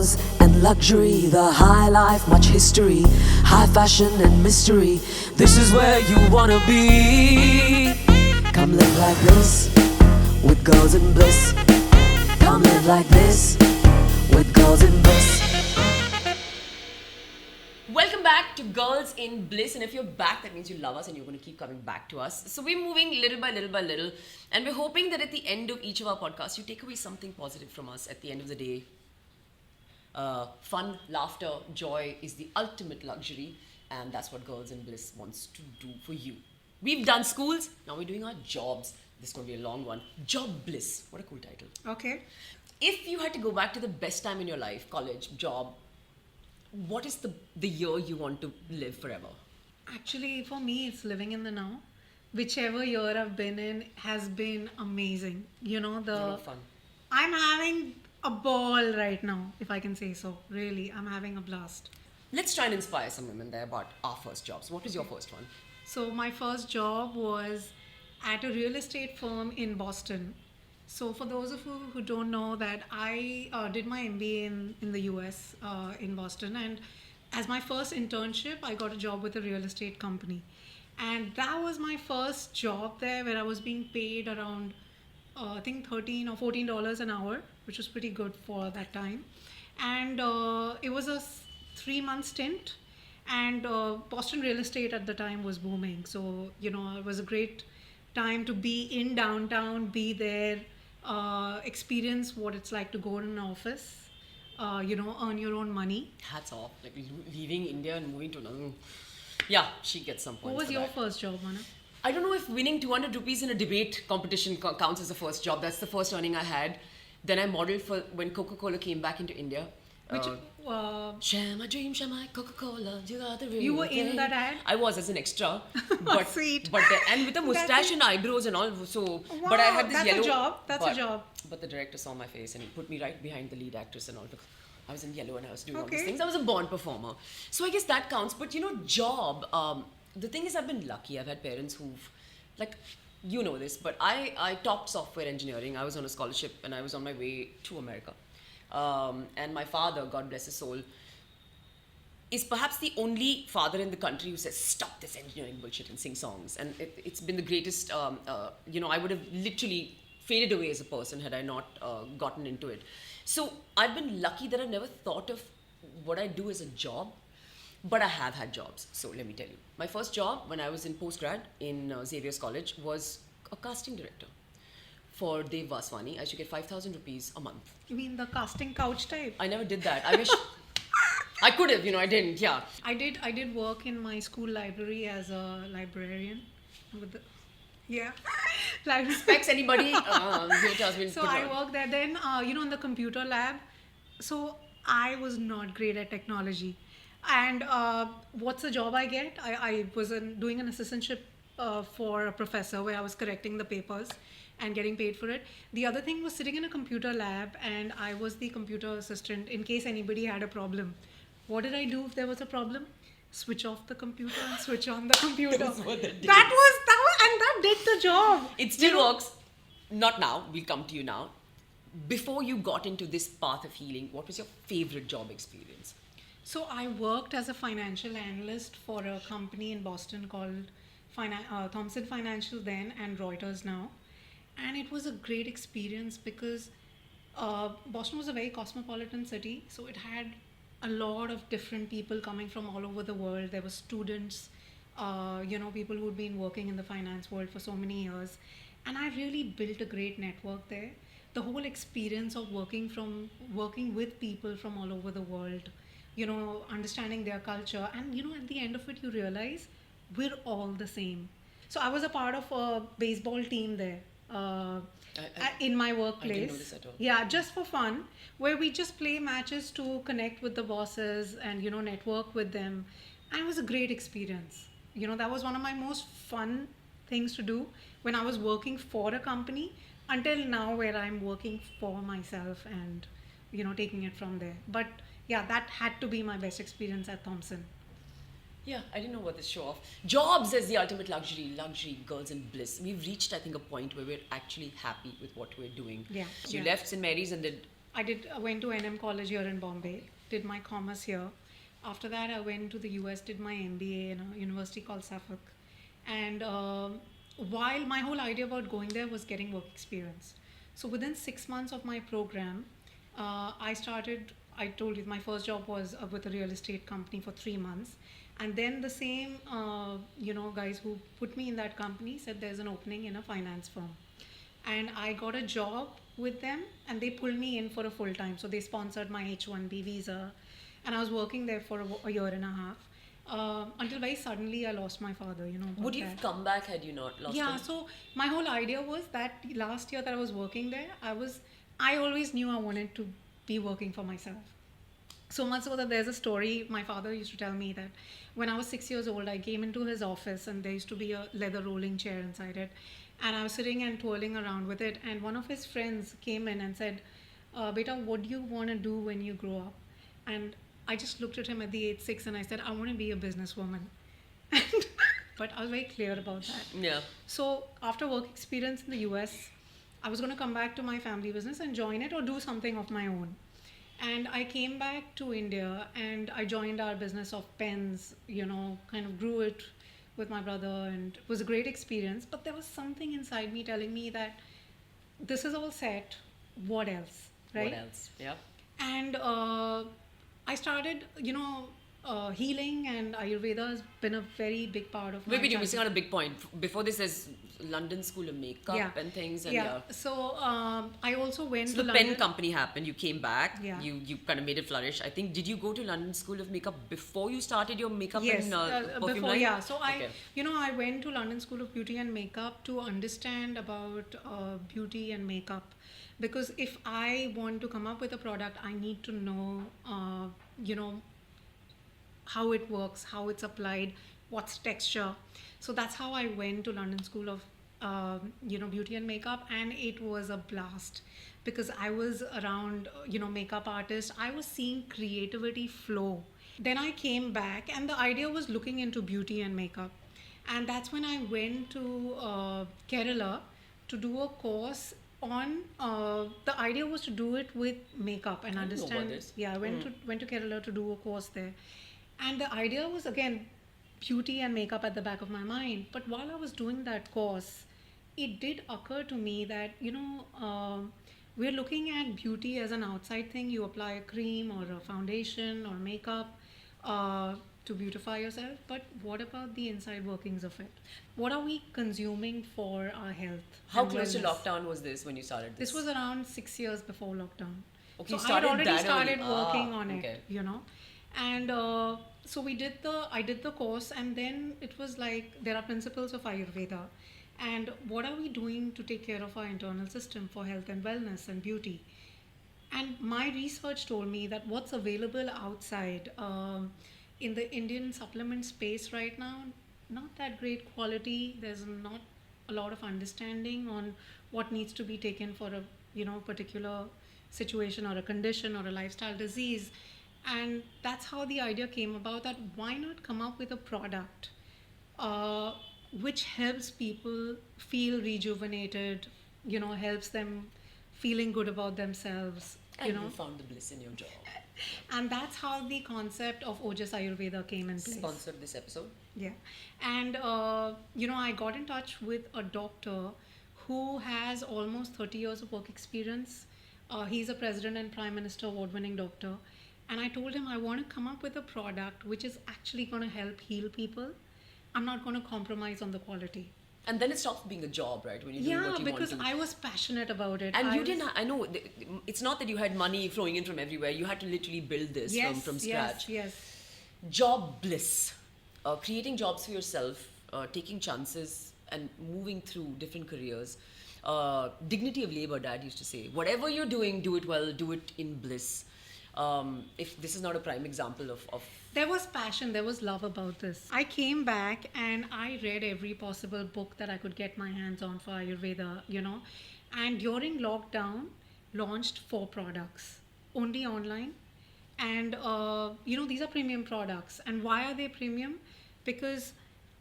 girls and luxury, the high life, much history, high fashion and mystery. This is where you wanna be. Come live like this with girls in bliss. Come live like this with girls in bliss. Welcome back to Girls in Bliss, and if you're back, that means you love us and you're going to keep coming back to us. So we're moving little by little by little, and we're hoping that at the end of each of our podcasts, you take away something positive from us at the end of the day. Fun, laughter, joy is the ultimate luxury, and that's what Girls in Bliss wants to do for you. We've done schools, now we're doing our jobs. This is going to be a long one. Job Bliss. What a cool title. Okay. If you had to go back to the best time in your life, college, job, what is the year you want to live forever? Actually, for me, it's living in the now. Whichever year I've been in has been amazing. Fun. I'm having a ball right now, if I can say so. Really, I'm having a blast. Let's try and inspire some women there about our first jobs. What was your first one? So my first job was at a real estate firm in Boston. So for those of you who don't know that, I did my MBA in the US, in Boston, and as my first internship, I got a job with a real estate company. And that was my first job there, where I was being paid around, I think $13 or $14 an hour, which was pretty good for that time. And it was a 3-month stint, and Boston real estate at the time was booming. So, it was a great time to be in downtown, be there, experience what it's like to go in an office, earn your own money. Hats off, like leaving India and moving to another. Yeah, she gets some points. What was your first job, Mana? I don't know if winning 200 rupees in a debate competition counts as a first job. That's the first earning I had. Then I modeled for when Coca-Cola came back into India. Share my dream, share my Coca-Cola. You were in that ad? I was as an extra, but Sweet. And with a mustache and eyebrows and all. So, Wow, but I had this that's yellow. a job. That's a job. But the director saw my face and he put me right behind the lead actress and all. I was in yellow and I was doing all these Okay. things. I was a born performer, so I guess that counts. But job. The thing is, I've been lucky. I've had parents who've, like, this, but I topped software engineering. I was on a scholarship and I was on my way to America. And my father, God bless his soul, is perhaps the only father in the country who says, stop this engineering bullshit and sing songs. And it's been the greatest, I would have literally faded away as a person had I not gotten into it. So I've been lucky that I've never thought of what I do as a job, but I have had jobs. So let me tell you. My first job when I was in postgrad in Xavier's College was a casting director. For Dev Vaswani, I used to get 5,000 rupees a month. You mean the casting couch type? I never did that. I wish I could have, I didn't, yeah. I did work in my school library as a librarian. Respects anybody who has been So put I on. worked there. Then, in the computer lab. So I was not great at technology. And what's the job I get? I was doing an assistantship for a professor where I was correcting the papers and getting paid for it. The other thing was sitting in a computer lab, and I was the computer assistant in case anybody had a problem. What did I do if there was a problem? Switch off the computer and switch on the computer. That's what that did. That was, and that did the job. It still works. Not now. We'll come to you now. Before you got into this path of healing, what was your favorite job experience? So I worked as a financial analyst for a company in Boston called Thomson Financial then and Reuters now. And it was a great experience because Boston was a very cosmopolitan city. So it had a lot of different people coming from all over the world. There were students, people who'd been working in the finance world for so many years. And I really built a great network there. The whole experience of working with people from all over the world, understanding their culture. And, at the end of it, you realize we're all the same. So I was a part of a baseball team there. In my workplace. I didn't know this at all. Yeah, just for fun, where we just play matches to connect with the bosses and, network with them. And it was a great experience. That was one of my most fun things to do when I was working for a company until now where I'm working for myself and, taking it from there. But yeah, that had to be my best experience at Thomson. Yeah, I didn't know about this show off. Jobs as the ultimate luxury, girls in bliss. We've reached, I think, a point where we're actually happy with what we're doing. Yeah. You yeah. left St. Mary's and did I went to NM College here in Bombay, did my commerce here. After that, I went to the US, did my MBA in a university called Suffolk. And while my whole idea about going there was getting work experience. So within 6 months of my program, I told you, my first job was with a real estate company for 3 months. And then the same, guys who put me in that company said there's an opening in a finance firm. And I got a job with them and they pulled me in for a full time. So they sponsored my H-1B visa and I was working there for a year and a half. Until very suddenly I lost my father, Would you have come back had you not lost him? Yeah, so my whole idea was that last year that I was working there, I always knew I wanted to be working for myself. So much so that there's a story my father used to tell me that when I was 6 years old, I came into his office and there used to be a leather rolling chair inside it. And I was sitting and twirling around with it. And one of his friends came in and said, Beta, what do you want to do when you grow up? And I just looked at him at the age 6 and I said, I want to be a businesswoman. But I was very clear about that. Yeah. So after work experience in the US, I was going to come back to my family business and join it or do something of my own. And I came back to India and I joined our business of pens, kind of grew it with my brother and it was a great experience. But there was something inside me telling me that this is all set. What else? Right? What else? Yeah. And I started, healing and Ayurveda has been a very big part of my Maybe you're childhood. missing out a big point. Before this, there's London School of Makeup and things. And So I also went So to the London. pen company happened. You came back. Yeah. You kind of made it flourish. I think. Did you go to London School of Makeup before you started your makeup Yes, and perfume before, line? yeah. So Okay. I went to London School of Beauty and Makeup to understand about beauty and makeup, because if I want to come up with a product, I need to know, how it works, how it's applied, what's texture. So that's how I went to London School of, Beauty and Makeup, and it was a blast because I was around, makeup artists. I was seeing creativity flow. Then I came back, and the idea was looking into beauty and makeup, and that's when I went to Kerala to do a course on. The idea was to do it with makeup and I didn't know about understand. this. Yeah, I went to Kerala to do a course there. And the idea was, again, beauty and makeup at the back of my mind. But while I was doing that course, it did occur to me that, we're looking at beauty as an outside thing. You apply a cream or a foundation or makeup to beautify yourself. But what about the inside workings of it? What are we consuming for our health? How and close to wellness? lockdown was this when you started this? This was around 6 years before lockdown. Okay, So you I had started already that started early. working on Okay. it, And so I did the course, and then it was like there are principles of Ayurveda. And what are we doing to take care of our internal system for health and wellness and beauty? And my research told me that what's available outside in the Indian supplement space right now, not that great quality. There's not a lot of understanding on what needs to be taken for a particular situation or a condition or a lifestyle disease. And that's how the idea came about, that why not come up with a product which helps people feel rejuvenated, helps them feeling good about themselves, And you found the bliss in your job. And that's how the concept of Ojas Ayurveda came in place. Sponsored this episode. Yeah. And, I got in touch with a doctor who has almost 30 years of work experience. He's a president and prime minister award-winning doctor. And I told him I want to come up with a product which is actually going to help heal people. I'm not going to compromise on the quality. And then it stops being a job, right? When you do what you want to. Yeah, because I was passionate about it. And you didn't. I know. It's not that you had money flowing in from everywhere. You had to literally build this from scratch. Yes. Job bliss, creating jobs for yourself, taking chances, and moving through different careers. Dignity of labor, Dad used to say. Whatever you're doing, do it well. Do it in bliss. If this is not a prime example of There was passion, there was love about this. I came back and I read every possible book that I could get my hands on for Ayurveda, And during lockdown, launched 4 products, only online. And, these are premium products. And why are they premium? Because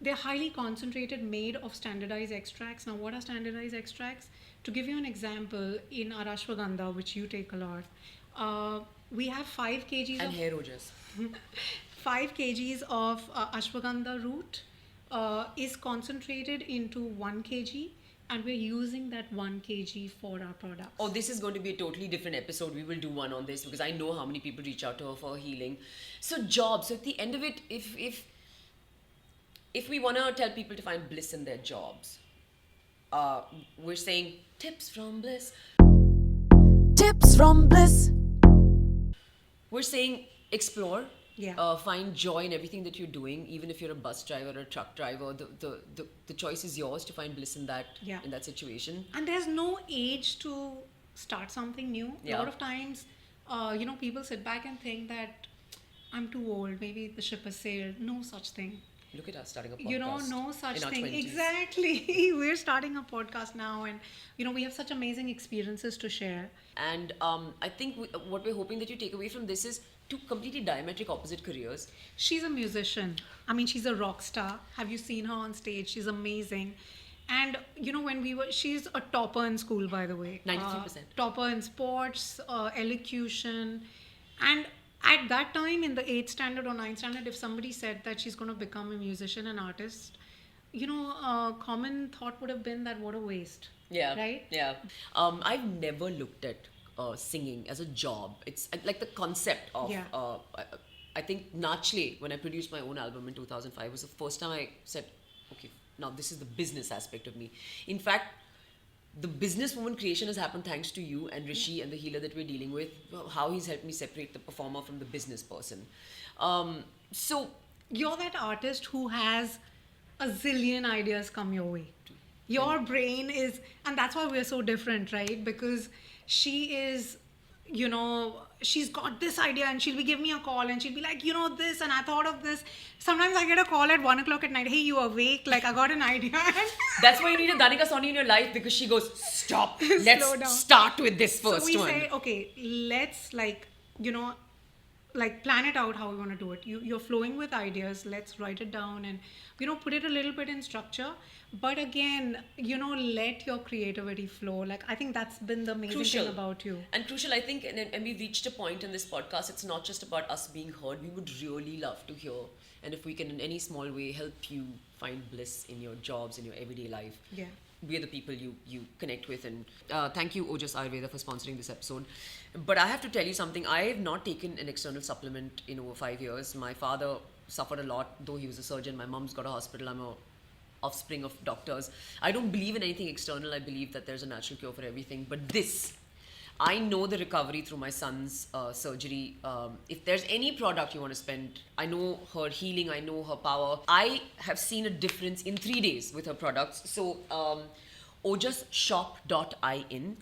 they're highly concentrated, made of standardized extracts. Now, what are standardized extracts? To give you an example, in our ashwagandha, which you take a lot, we have 5 kgs And of hair Ojas. 5 kgs of ashwagandha root is concentrated into 1 kg, and we're using that 1 kg for our products. Oh, this is going to be a totally different episode. We will do one on this because I know how many people reach out to her for healing. So jobs. So at the end of it, if we want to tell people to find bliss in their jobs, we're saying tips from Bliss. Tips from Bliss. We're saying explore. Yeah. Find joy in everything that you're doing, even if you're a bus driver or a truck driver. The choice is yours to find bliss in that situation. And there's no age to start something new. Yeah. A lot of times, people sit back and think that I'm too old. Maybe the ship has sailed. No such thing. Look at us starting a podcast. No such in our thing. 20s. Exactly. We're starting a podcast now, and we have such amazing experiences to share. And I think what we're hoping that you take away from this is two completely diametric opposite careers. She's a musician. I mean, she's a rock star. Have you seen her on stage? She's amazing. And she's a topper in school, by the way. 93%. Topper in sports, elocution. And at that time, in the 8th standard or 9th standard, if somebody said that she's going to become a musician, an artist, a common thought would have been that what a waste. Yeah. Right? Yeah. I've never looked at singing as a job. It's like the concept of I think Nachle, when I produced my own album in 2005, was the first time I said, okay, now this is the business aspect of me. In fact, the businesswoman creation has happened thanks to you and Rishi and the healer that we're dealing with, how he's helped me separate the performer from the business person. So you're that artist who has a zillion ideas come your way. Your brain is, and that's why we're so different, right? Because she is, she's got this idea and she'll be giving me a call and she'll be like, this, and I thought of this. Sometimes I get a call at 1 o'clock at night. Hey, you awake? Like, I got an idea. That's why you need a daanikasawhniey in your life, because she goes, stop, Slow down. let's start with this first So we one. say, okay, let's plan it out how we want to do it. You're flowing with ideas. Let's write it down and, put it a little bit in structure. But again, let your creativity flow. Like, I think that's been the amazing thing about you. And crucial, I think, and we've reached a point in this podcast, it's not just about us being heard. We would really love to hear. And if we can, in any small way, help you find bliss in your jobs, in your everyday life. Yeah. We're the people you connect with. And thank you, Ojas Ayurveda, for sponsoring this episode. But I have to tell you something. I have not taken an external supplement in over 5 years. My father suffered a lot, though he was a surgeon. My mom's got a hospital. I'm a offspring of doctors. I don't believe in anything external. I believe that there's a natural cure for everything. But this, I know the recovery through my son's surgery. If there's any product you want to spend, I know her healing, I know her power. I have seen a difference in 3 days with her products. So, ojasshop.in.